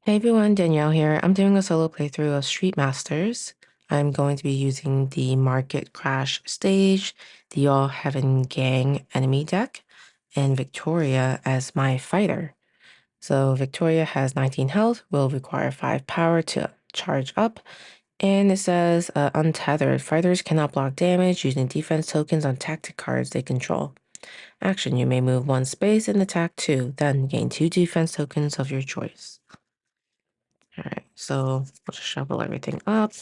Hey everyone, Danielle here. I'm doing a solo playthrough of Street Masters. I'm going to be using the Market Crash stage, the All Heaven Gang enemy deck, and Victoria as my fighter. So Victoria has 19 health, will require 5 power to charge up, and it says untethered. Fighters cannot block damage using defense tokens on tactic cards they control. Action, you may move 1 space and attack 2, then gain 2 defense tokens of your choice. All right, so we'll just shuffle everything up.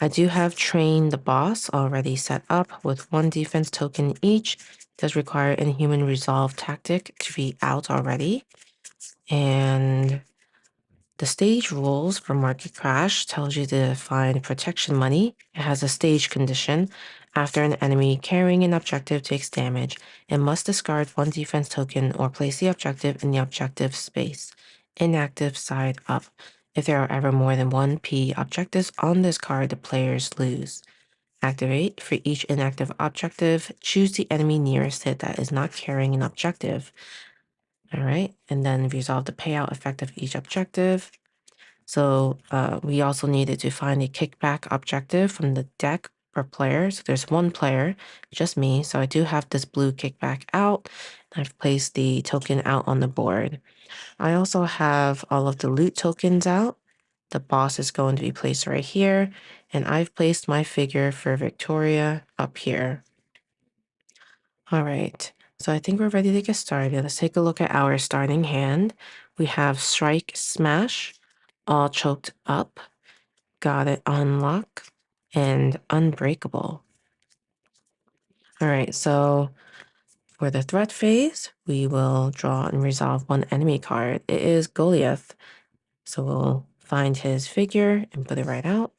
I do have Train the Boss already set up with 1 defense token each. It does require Inhuman Resolve tactic to be out already. And the stage rules for Market Crash tells you to find protection money. It has a stage condition. After an enemy carrying an objective takes damage, it must discard 1 defense token or place the objective in the objective space, inactive side up. If there are ever more than 1p objectives on this card, the players lose. Activate. For each inactive objective, choose the enemy nearest it that is not carrying an objective. All right, and then resolve the payout effect of each objective. So we also needed to find a kickback objective from the deck per player. So there's 1 player, just me. So I do have this blue kickback out. I've placed the token out on the board. I also have all of the loot tokens out. The boss is going to be placed right here. And I've placed my figure for Victoria up here. All right, so I think we're ready to get started. Let's take a look at our starting hand. We have Strike Smash, all choked up. Got it on lock and unbreakable. All right, so for the threat phase, we will draw and resolve 1 enemy card. It is Goliath. So we'll find his figure and put it right out.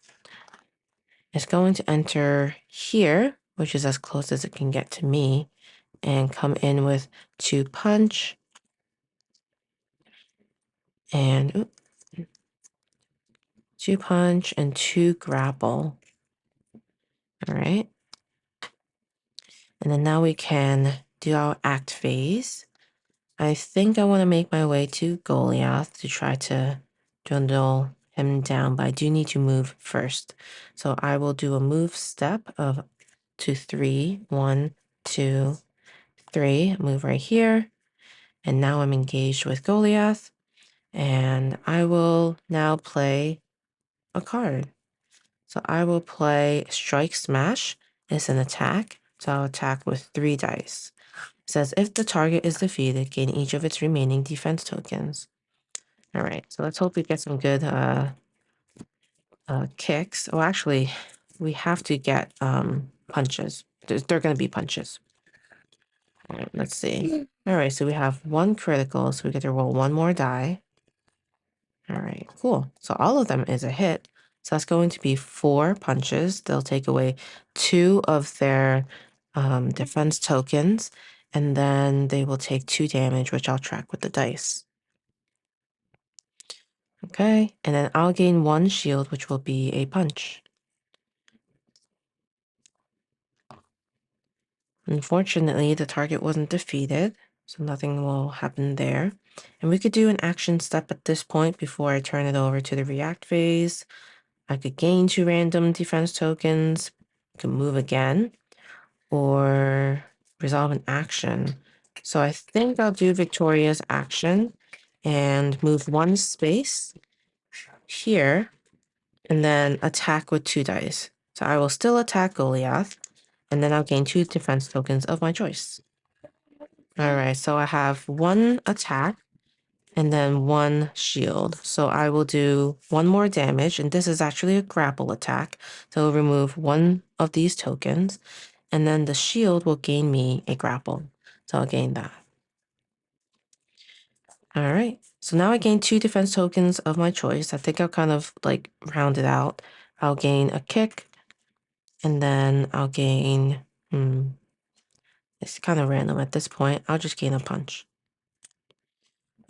It's going to enter here, which is as close as it can get to me, and come in with 2 punch and 2 punch and 2 grapple. All right. And then now we can do our act phase. I think I want to make my way to Goliath to try to dwindle him down, but I do need to move first. So I will do a move step of to 3, 1, 2, 3, move right here. And now I'm engaged with Goliath. And I will now play a card. So I will play Strike Smash. It's an attack. So I'll attack with 3 dice. It says if the target is defeated, gain each of its remaining defense tokens. All right, so let's hope we get some good kicks. Oh, actually, we have to get punches. They're going to be punches. All right, let's see. All right, so we have 1 critical, so we get to roll 1 more die. All right, cool. So all of them is a hit. So that's going to be 4 punches. They'll take away 2 of their defense tokens, and then they will take 2 damage, which I'll track with the dice. Okay, and then I'll gain 1 shield, which will be a punch. Unfortunately, the target wasn't defeated, so nothing will happen there. And we could do an action step at this point before I turn it over to the react phase. I could gain 2 random defense tokens, could move again, or resolve an action. So I think I'll do Victoria's action and move 1 space here, and then attack with 2 dice. So I will still attack Goliath, and then I'll gain 2 defense tokens of my choice. All right, so I have 1 attack and then 1 shield. So I will do 1 more damage, and this is actually a grapple attack. So I'll remove 1 of these tokens, and then the shield will gain me a grapple. So I'll gain that. All right, so now I gain 2 defense tokens of my choice. I think I'll kind of like round it out. I'll gain a kick, and then I'll gain, it's kind of random at this point. I'll just gain a punch.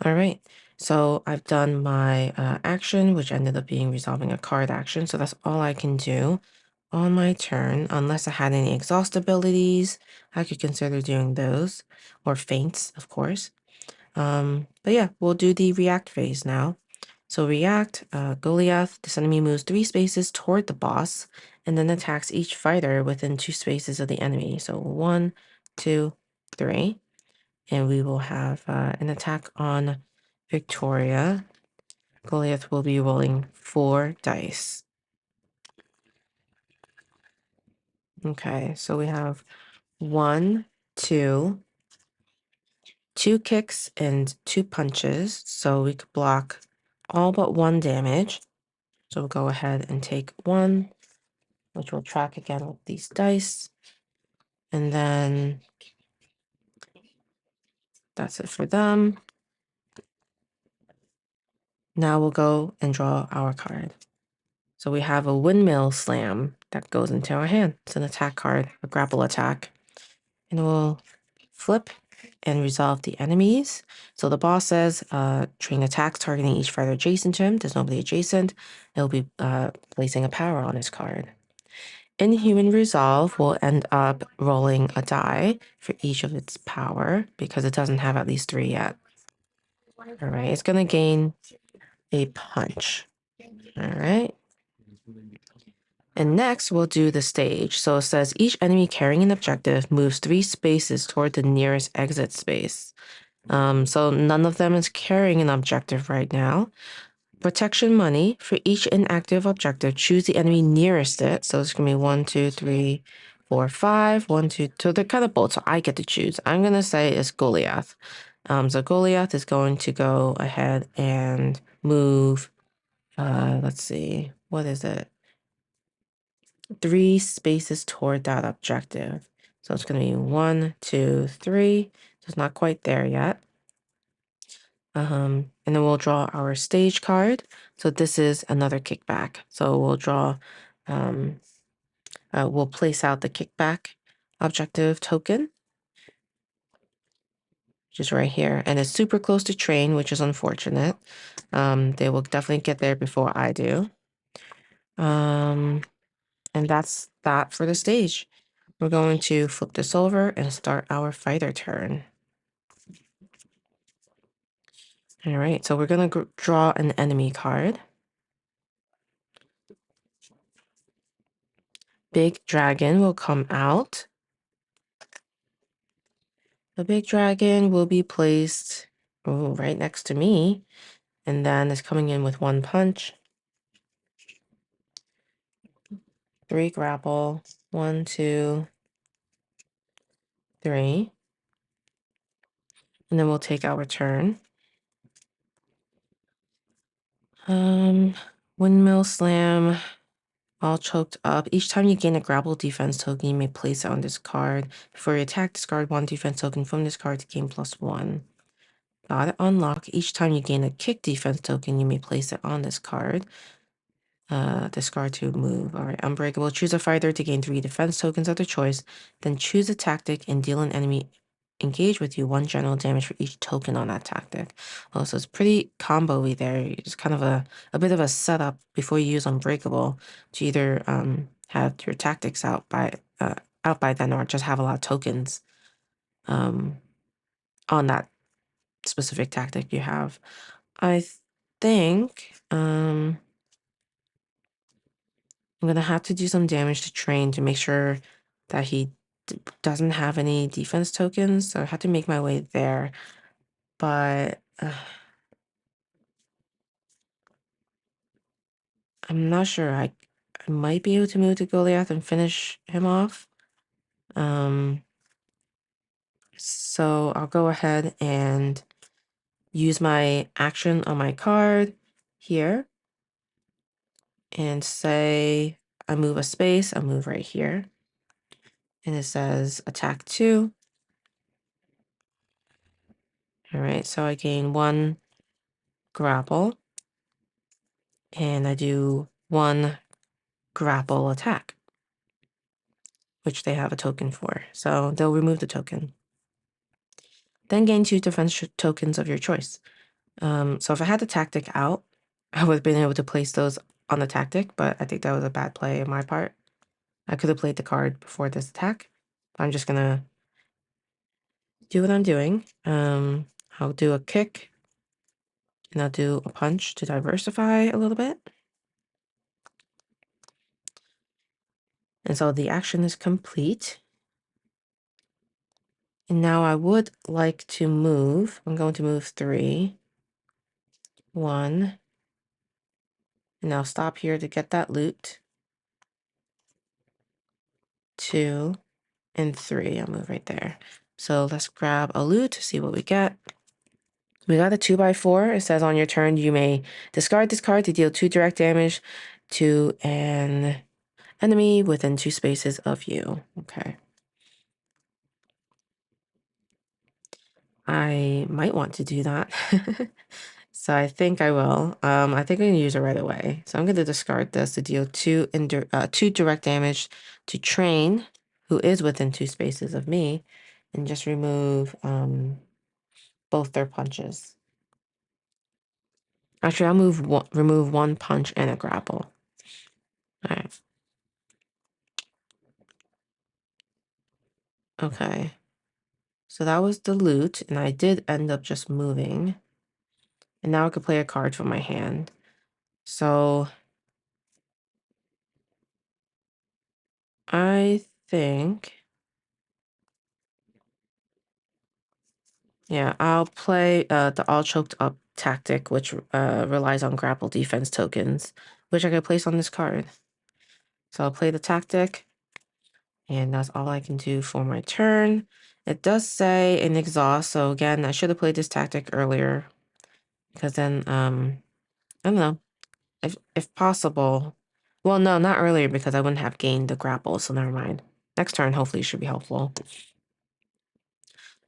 All right, so I've done my action, which ended up being resolving a card action. So that's all I can do on my turn, unless I had any exhaust abilities. I could consider doing those, or feints, of course. But yeah, we'll do the react phase now. So react, Goliath, this enemy moves 3 spaces toward the boss and then attacks each fighter within 2 spaces of the enemy. So 1, 2, 3. And we will have an attack on Viktoria. Goliath will be rolling 4 dice. Okay, so we have 1, 2, 2 kicks and 2 punches. So we could block all but 1 damage. So we'll go ahead and take 1, which we'll track again with these dice. And then that's it for them. Now we'll go and draw our card. So we have a windmill slam that goes into our hand. It's an attack card, a grapple attack. And we'll flip and resolve the enemies. So the boss says, train attacks targeting each fighter adjacent to him. There's nobody adjacent. He'll be placing a power on his card. Inhuman Resolve will end up rolling a die for each of its power because it doesn't have at least 3 yet. All right, it's going to gain a punch. All right. And next, we'll do the stage. So it says each enemy carrying an objective moves 3 spaces toward the nearest exit space. So none of them is carrying an objective right now. Protection money. For each inactive objective, choose the enemy nearest it. So it's going to be 1, 2, 3, 4, 5. 1, 2. So they're kind of both. So I get to choose. I'm going to say it's Goliath. So Goliath is going to go ahead and move. Let's see. What is it? 3 spaces toward that objective. So it's going to be 1, 2, 3. So it's not quite there yet. And then we'll draw our stage card. So this is another kickback. So we'll draw, we'll place out the kickback objective token, which is right here. And it's super close to train, which is unfortunate. They will definitely get there before I do. And that's that for the stage. We're going to flip this over and start our fighter turn. All right, so we're going to draw an enemy card. Big dragon will come out. The big dragon will be placed right next to me, and then it's coming in with 1 punch. 3 grapple. 1, 2, 3. And then we'll take our turn. Windmill slam. All choked up. Each time you gain a grapple defense token, you may place it on this card. Before you attack, discard 1 defense token from this card to gain +1. Got it. Unlock. Each time you gain a kick defense token, you may place it on this card. Discard to move. All right. Unbreakable. Choose a fighter to gain 3 defense tokens of their choice. Then choose a tactic and deal an enemy engage with you 1 general damage for each token on that tactic. Oh, so it's pretty combo-y there. It's kind of a bit of a setup before you use Unbreakable to either have your tactics out by then or just have a lot of tokens on that specific tactic you have. I think I'm gonna have to do some damage to train to make sure that he doesn't have any defense tokens. So I have to make my way there. But I'm not sure. I might be able to move to Goliath and finish him off. So I'll go ahead and use my action on my card here and say I move a space. I'll move right here. And it says attack 2. All right, so I gain 1 grapple. And I do 1 grapple attack, which they have a token for. So they'll remove the token. Then gain 2 defense tokens of your choice. So if I had the tactic out, I would have been able to place those on the tactic, but I think that was a bad play on my part. I could have played the card before this attack. I'm just gonna do what I'm doing. I'll do a kick And I'll do a punch to diversify a little bit. And so the action is complete. And now I would like to move. I'm going to move 3. 1. And I'll stop here to get that loot. 2 and 3. I'll move right there. So let's grab a loot to see what we get. We got a 2x4. It says on your turn, you may discard this card to deal 2 direct damage to an enemy within 2 spaces of you. Okay. I might want to do that. So I think I will. I think I'm going to use it right away. So I'm going to discard this to deal 2 direct damage to Train, who is within 2 spaces of me, and just remove both their punches. Actually, I'll remove 1 punch and a grapple. All right. Okay. So that was the loot, and I did end up just moving. And now I could play a card from my hand. So I think, yeah, I'll play the all choked up tactic, which relies on grapple defense tokens, which I could place on this card. So I'll play the tactic, and that's all I can do for my turn. It does say an exhaust, so again, I should have played this tactic earlier, because then, I don't know, if possible. Well, no, not earlier, because I wouldn't have gained the grapple, so never mind. Next turn, hopefully, should be helpful.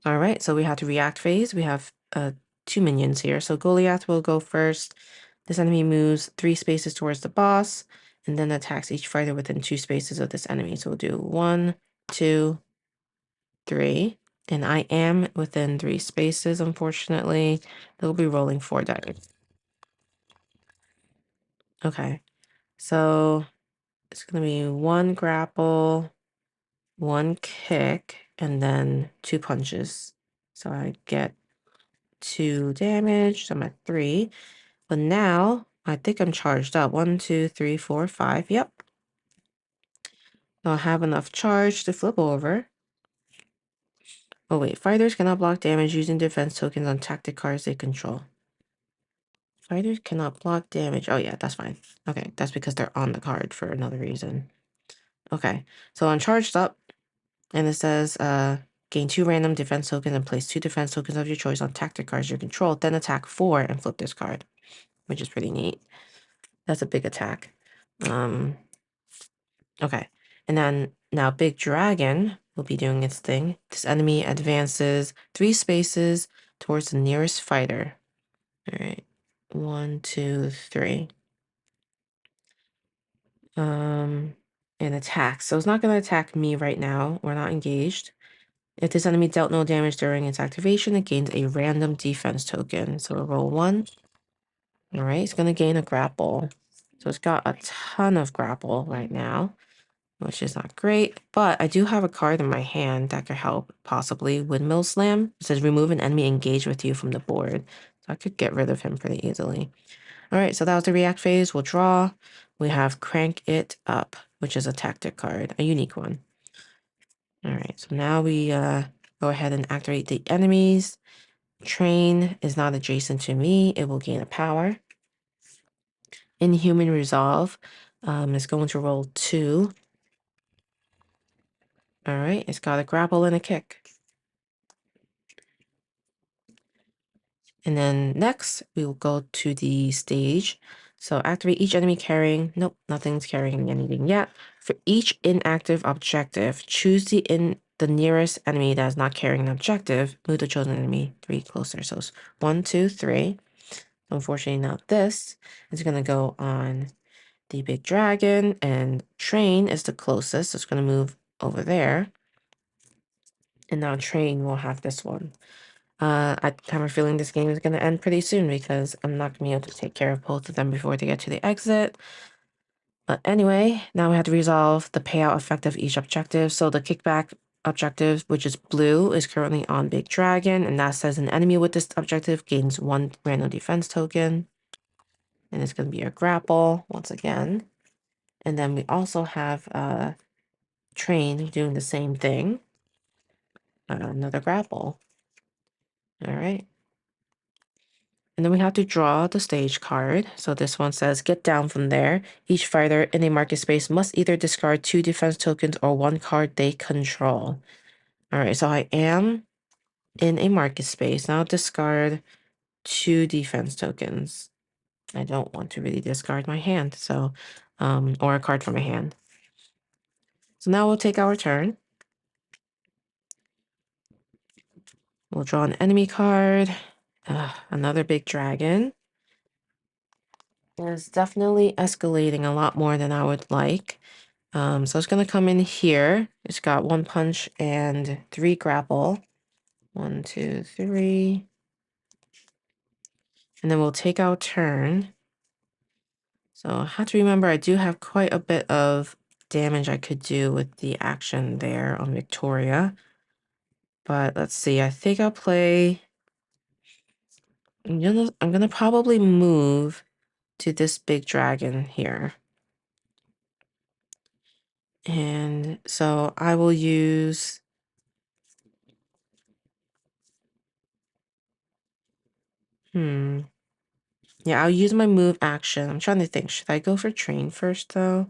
All right, so we have to react phase. We have 2 minions here. So Goliath will go first. This enemy moves 3 spaces towards the boss, and then attacks each fighter within 2 spaces of this enemy. So we'll do 1, 2, 3. And I am within 3 spaces, unfortunately. They'll be rolling 4 dice. Okay, so it's going to be 1 grapple, 1 kick, and then 2 punches. So I get 2 damage, so I'm at 3. But now I think I'm charged up. 1, 2, 3, 4, 5. Yep. I'll have enough charge to flip over. Oh wait, fighters cannot block damage using defense tokens on tactic cards they control. Fighters cannot block damage. Oh yeah, that's fine. Okay, that's because they're on the card for another reason. Okay, so I'm charged up, and it says gain 2 random defense tokens and place 2 defense tokens of your choice on tactic cards you control, then attack 4 and flip this card, which is pretty neat. That's a big attack. Okay, and then now Big Dragon will be doing its thing. This enemy advances 3 spaces towards the nearest fighter. All right, 1, 2, 3. And attacks. So it's not going to attack me right now. We're not engaged. If this enemy dealt no damage during its activation, it gains a random defense token. So we'll roll 1. All right, it's going to gain a grapple. So it's got a ton of grapple right now, which is not great, but I do have a card in my hand that could help, possibly. Windmill Slam. It says remove an enemy engaged with you from the board. So I could get rid of him pretty easily. All right, so that was the react phase. We'll draw. We have Crank It Up, which is a tactic card, a unique one. All right, so now we go ahead and activate the enemies. Train is not adjacent to me. It will gain a power. Inhuman Resolve is going to roll 2. All right, it's got a grapple and a kick. And then next, we will go to the stage. So activate each enemy carrying. Nope, nothing's carrying anything yet. For each inactive objective, choose the nearest enemy that is not carrying an objective. Move the chosen enemy 3 closer. So it's 1, 2, 3. Unfortunately, now this is going to go on the big dragon, and train is the closest. So it's going to move over there. And now train will have this one. I have a feeling this game is going to end pretty soon because I'm not going to be able to take care of both of them before they get to the exit. But anyway, now we have to resolve the payout effect of each objective. So the kickback objective, which is blue, is currently on Big Dragon, and that says an enemy with this objective gains 1 random defense token. And it's going to be a grapple once again. And then we also have Train doing the same thing. Another grapple. All right. And then we have to draw the stage card. So this one says, get down from there. Each fighter in a market space must either discard 2 defense tokens or 1 card they control. All right, so I am in a market space. Now discard 2 defense tokens. I don't want to really discard my hand, so, or a card from my hand. So now we'll take our turn. We'll draw an enemy card. Another big dragon. It's definitely escalating a lot more than I would like. So it's going to come in here. It's got 1 punch and 3 grapple. 1, 2, 3. And then we'll take our turn. So I have to remember I do have quite a bit of damage I could do with the action there on Viktoria. But let's see. I think I'll play... I'm gonna probably move to this big dragon here. And so I will use... Yeah, I'll use my move action. I'm trying to think. Should I go for train first, though?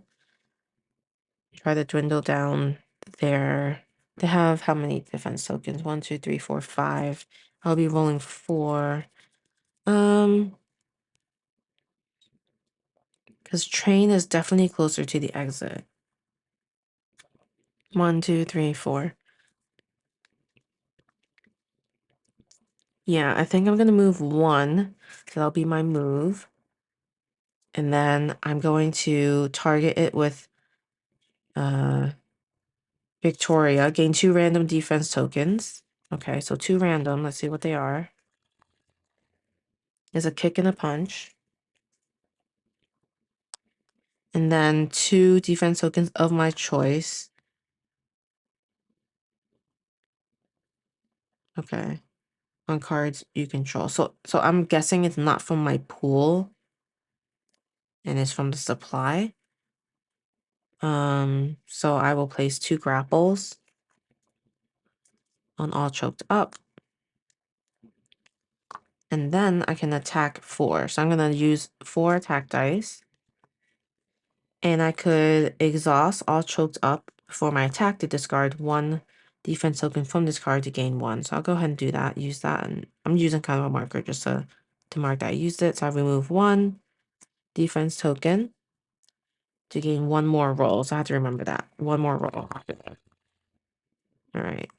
Try to dwindle down their... They have how many defense tokens? 1, 2, 3, 4, 5. I'll be rolling 4. Because train is definitely closer to the exit. 1, 2, 3, 4. Yeah, I think I'm gonna move 1. So that'll be my move. And then I'm going to target it with Viktoria. Gain 2 random defense tokens. Okay, so 2 random. Let's see what they are. Is a kick and a punch. And then 2 defense tokens of my choice. Okay. On cards you control. So I'm guessing it's not from my pool. And it's from the supply. So I will place 2 grapples on all choked up. And then I can attack 4. So I'm gonna use 4 attack dice. And I could exhaust all choked up before my attack to discard 1 defense token from this card to gain 1. So I'll go ahead and do that, use that, and I'm using kind of a marker just to mark that I used it. So I remove 1 defense token to gain 1 more roll. So I have to remember that. 1 more roll. All right.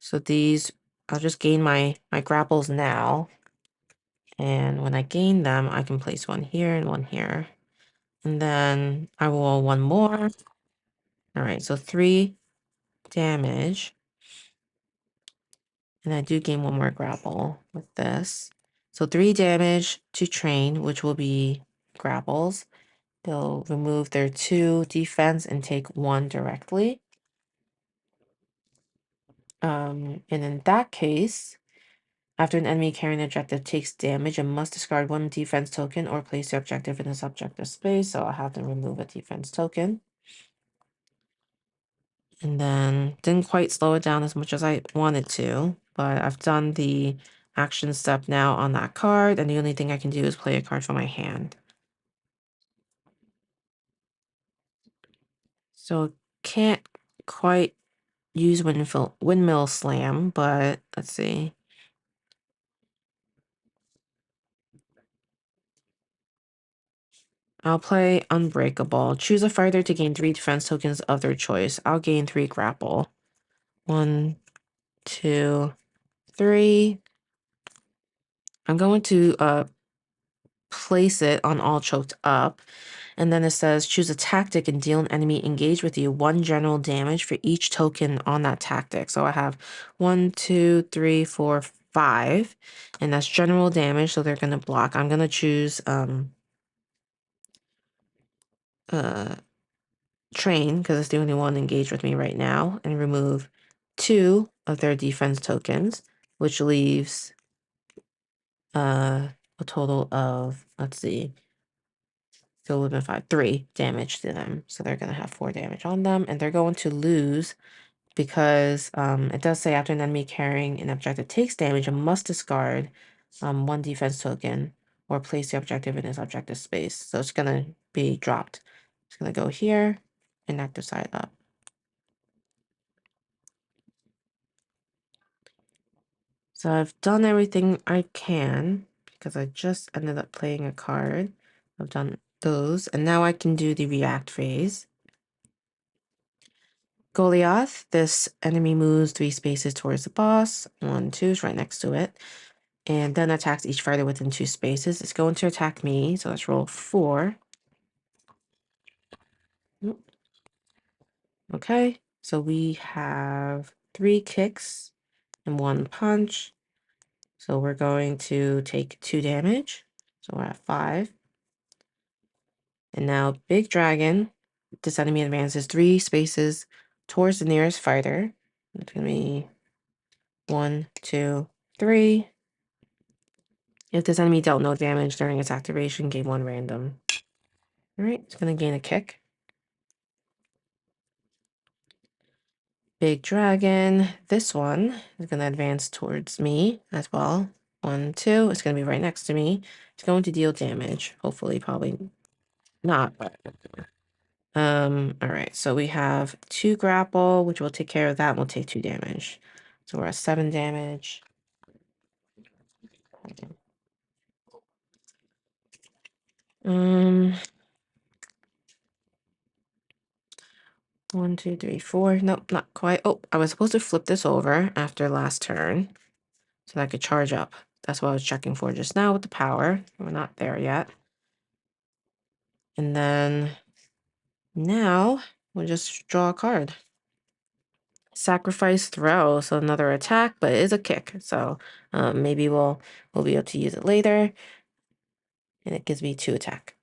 So these, I'll just gain my grapples now. And when I gain them, I can place 1 here and 1 here. And then I will roll 1 more. All right, so 3 damage. And I do gain 1 more grapple with this. So 3 damage to train, which will be grapples. They'll remove their 2 defense and take 1 directly. And in that case, after an enemy carrying an objective takes damage, it must discard 1 defense token or place the objective in its objective space. So I'll have to remove a defense token. And then didn't quite slow it down as much as I wanted to, but I've done the action step now on that card, and the only thing I can do is play a card from my hand. So can't quite use windmill slam, but let's see. I'll play Unbreakable. Choose a fighter to gain 3 defense tokens of their choice. I'll gain 3 grapple. 1, 2, 3. I'm going to place it on all choked up. And then it says choose a tactic and deal an enemy engaged with you 1 general damage for each token on that tactic. So I have 1, 2, 3, 4, 5. And that's general damage, so they're gonna block. I'm gonna choose train, because it's the only one engaged with me right now, and remove 2 of their defense tokens, which leaves a total of, let's see, so it would have been 3 damage to them. So they're going to have 4 damage on them, and they're going to lose because it does say after an enemy carrying an objective takes damage, it must discard 1 defense token or place the objective in its objective space. So it's going to be dropped. It's going to go here and active side up. So I've done everything I can because I just ended up playing a card. I've done those, and now I can do the react phase. Goliath, this enemy moves 3 spaces towards the boss. 1, 2 is right next to it. And then attacks each fighter within 2 spaces. It's going to attack me, so let's roll 4. Okay, so we have 3 kicks and 1 punch. So we're going to take 2 damage. So we're at 5. And now Big Dragon, this enemy advances 3 spaces towards the nearest fighter. It's going to be 1, 2, 3. If this enemy dealt no damage during its activation, gain 1 random. Alright, it's going to gain a kick. Big Dragon, this one is going to advance towards me as well. 1, 2, it's going to be right next to me. It's going to deal damage. Hopefully, probably not. Alright, so we have 2 grapple, which will take care of that, and we'll take 2 damage. So we're at 7 damage. Um, 1, 2, 3, 4. Nope, not quite. Oh, I was supposed to flip this over after last turn so that I could charge up. That's what I was checking for just now with the power. We're not there yet. And then now we'll just draw a card. Sacrifice throw, so another attack, but it is a kick. So maybe we'll be able to use it later. And it gives me 2 attack.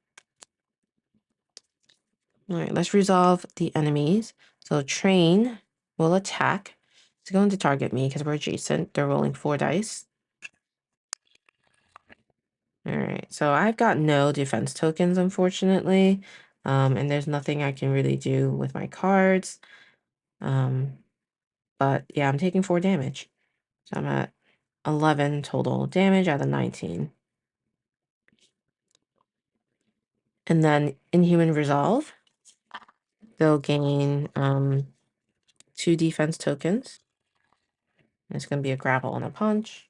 All right, let's resolve the enemies. So train will attack. It's going to target me because we're adjacent. They're rolling 4 dice. All right, so I've got no defense tokens, unfortunately. And there's nothing I can really do with my cards. But yeah, I'm taking 4 damage. So I'm at 11 total damage out of 19. And then Inhuman Resolve, they'll gain 2 defense tokens. It's going to be a grapple and a punch.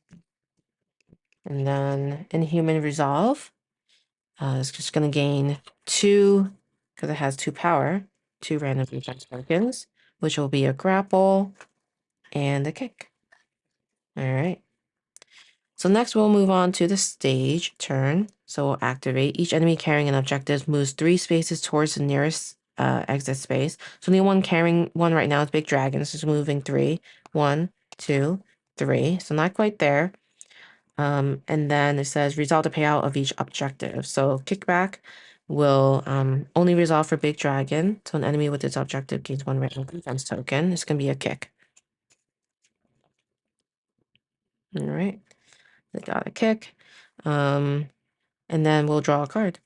And then Inhuman Resolve is just going to gain 2, because it has 2 power, 2 random defense tokens, which will be a grapple and a kick. All right. So next we'll move on to the stage turn. So we'll activate. Each enemy carrying an objective moves 3 spaces towards the nearest exit space. So the one carrying one right now is Big Dragon. So it's moving 3. 1, 2, 3. So not quite there. And then it says resolve the payout of each objective. So kickback will only resolve for Big Dragon. So an enemy with its objective gains 1 random defense token. It's going to be a kick. All right. They got a kick. And then we'll draw a card.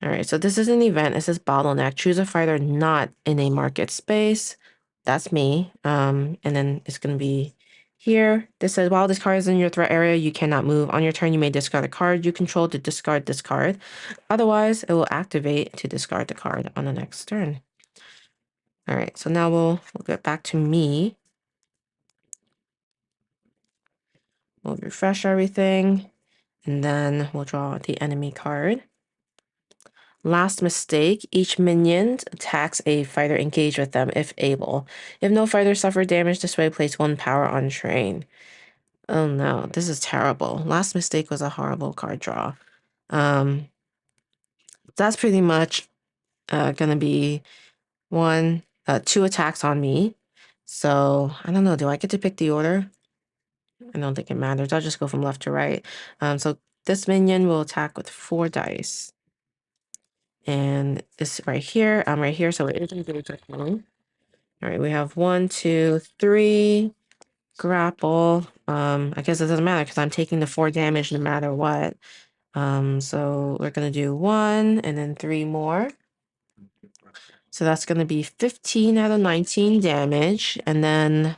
All right, so this is an event. It says bottleneck. Choose a fighter not in a market space. That's me. And then it's going to be here. This says while this card is in your threat area, you cannot move. On your turn, you may discard a card you control to discard this card. Otherwise, it will activate to discard the card on the next turn. All right, so now we'll get back to me. We'll refresh everything, and then we'll draw the enemy card. Last mistake, each minion attacks a fighter engaged with them if able. If no fighter suffered damage this way, place 1 power on train. Oh no, this is terrible. Last mistake was a horrible card draw. That's pretty much gonna be 2 attacks on me. So I don't know, do I get to pick the order? I don't think it matters. I'll just go from left to right. So this minion will attack with 4 dice. And this right here, I'm right here, so it isn't really wrong. All right, we have 1, 2, 3, grapple. I guess it doesn't matter because I'm taking the 4 damage no matter what. So we're gonna do 1 and then 3 more. So that's gonna be 15 out of 19 damage. And then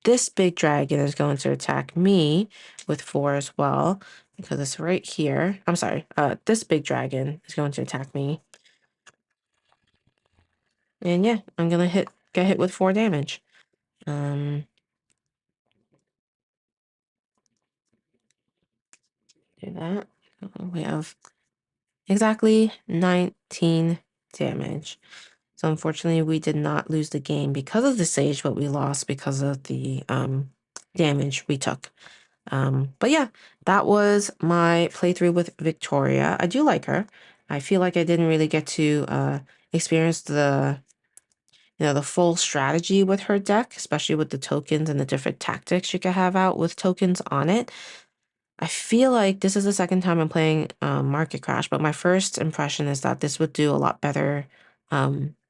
this big dragon is going to attack me with 4 as well because it's right here. I'm sorry, this big dragon is going to attack me. And yeah, I'm gonna get hit with 4 damage. Do that. We have exactly 19 damage. So unfortunately, we did not lose the game because of the sage, but we lost because of the damage we took. But yeah, that was my playthrough with Victoria. I do like her. I feel like I didn't really get to experience the full strategy with her deck, especially with the tokens and the different tactics you can have out with tokens on it. I feel like this is the second time I'm playing Market Crash, but my first impression is that this would do a lot better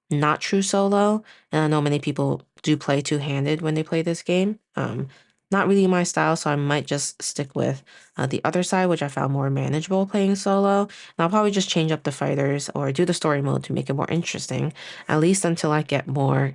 not true solo. And I know many people do play two-handed when they play this game. Not really my style, so I might just stick with the other side, which I found more manageable playing solo. And I'll probably just change up the fighters or do the story mode to make it more interesting, at least until I get more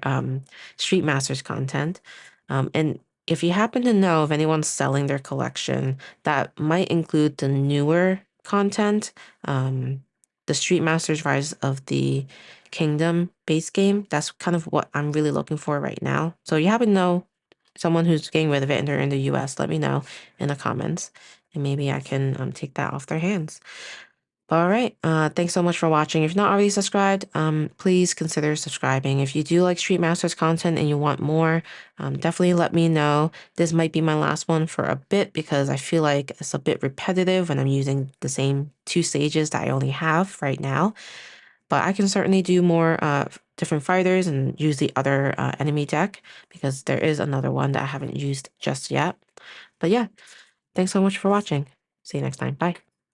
Street Masters content. And if you happen to know if anyone's selling their collection, that might include the newer content, the Street Masters Rise of the Kingdom base game. That's kind of what I'm really looking for right now. So if you happen to know someone who's getting rid of it and they're in the US, let me know in the comments, and maybe I can take that off their hands. All right. Thanks so much for watching. If you're not already subscribed, please consider subscribing. If you do like Street Masters content and you want more, definitely let me know. This might be my last one for a bit because I feel like it's a bit repetitive when I'm using the same 2 stages that I only have right now. But I can certainly do more different fighters and use the other enemy deck because there is another one that I haven't used just yet. But yeah, thanks so much for watching. See you next time. Bye.